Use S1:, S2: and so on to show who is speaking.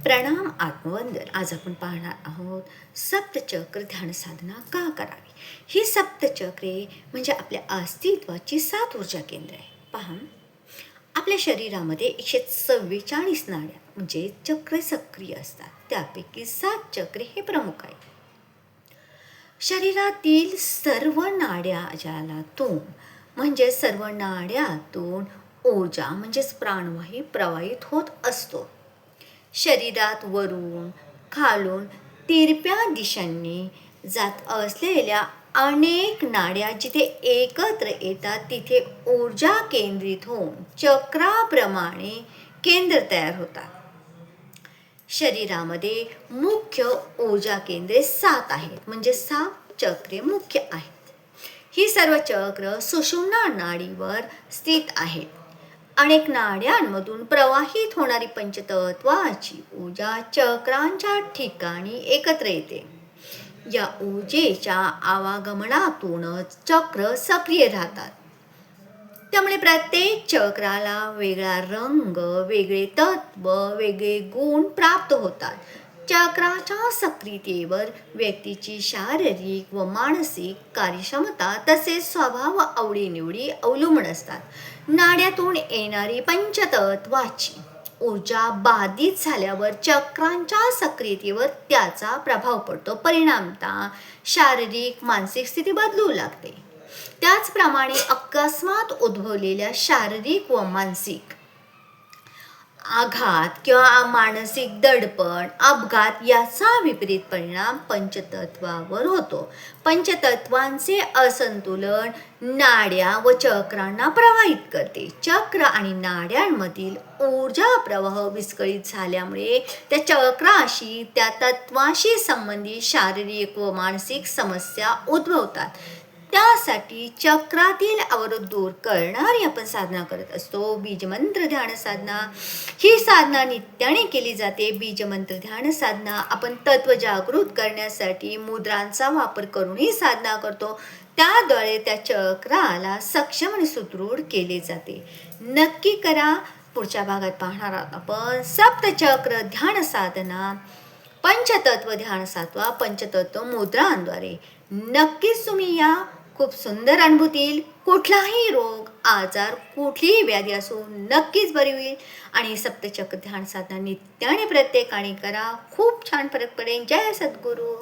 S1: प्रणाम आत्मवंदन. आज आपण पाहणार आहोत सप्तचक्र ध्यान साधना का करावी. ही सप्तचक्रे म्हणजे आपल्या अस्तित्वाची 7 ऊर्जा केंद्र आहे. पहा, आपल्या शरीरामध्ये 144 नाड्या म्हणजे चक्र सक्रिय असतात. त्यापैकी 7 चक्रे हे प्रमुख आहेत. शरीरातील सर्व नाड्या जालातून म्हणजे सर्व नाड्यातून ऊर्जा म्हणजेच प्राणवायू प्रवाहित होत असतो. शरीरात वरून खालून तिरप्या दिशांनी जात असलेल्या अनेक नाड्या जिथे एकत्र येतात तिथे ऊर्जा केंद्रित होऊन चक्राप्रमाणे केंद्र तयार होतात. शरीरामध्ये मुख्य ऊर्जा केंद्रे 7 आहेत म्हणजे 7 चक्रे मुख्य आहेत. ही सर्व चक्र सुषुम्ना नाडीवर स्थित आहेत. अनेक नाड्यांमधून प्रवाहित होणारी पंचतत्वाची ऊर्जा चक्रांच्या ठिकाणी एकत्र येते. या ऊर्जेच्या आवागमनातूनच चक्र सक्रिय राहतात. त्यामुळे प्रत्येक चक्राला वेगळा रंग, वेगळे तत्व, वेगळे गुण प्राप्त होतात. चक्राच्या सक्रियतेवर व्यक्तीची शारीरिक व मानसिक कार्यक्षमता तसेच स्वभाव व आवडीनिवडी अवलंबून असतात. नाड्यातून येणारी पंचतत्वाची ऊर्जा बाधित झाल्यावर चक्रांच्या सक्रियतेवर त्याचा प्रभाव पडतो. परिणामतः शारीरिक मानसिक स्थिती बदलू लागते. त्याचप्रमाणे अकस्मात उद्भवलेल्या शारीरिक व मानसिक आघात किंवा मानसिक दडपण, अपघात याचा विपरीत परिणाम पंचतत्वावर होतो. पंचतत्वांचे असंतुलन नाड्या व चक्रांना प्रभावित करते. चक्र आणि नाड्यांमधील ऊर्जा प्रवाह विस्कळीत झाल्यामुळे त्या चक्राशी त्या तत्वाशी संबंधित शारीरिक व मानसिक समस्या उद्भवतात. त्यासाठी चक्रातील अवरोध दूर करणारी आपण साधना करत असतो बीजमंत्र ध्यान साधना. ही साधना नित्याने केली जाते. बीजमंत्र ध्यान साधना आपण तत्व जागृत करण्यासाठी मुद्रांचा वापर करून ही साधना करतो. त्याद्वारे त्या चक्राला सक्षम आणि सुदृढ केले जाते. नक्की करा. पुढच्या भागात पाहणार आहोत आपण सप्तचक्र ध्यान साधना, पंचतत्व ध्यान साधना, पंचतत्व मुद्रांद्वारे. नक्कीच तुम्ही या. खूप सुंदर अनुभूती येईल. कुठलाही रोग आजार कुठलीही व्याधी असो नक्कीच बरी होईल. आणि सप्तचक्र ध्यान साधना नित्याने प्रत्येकाने करा. खूप छान फरक पडेल. जय सद्गुरू.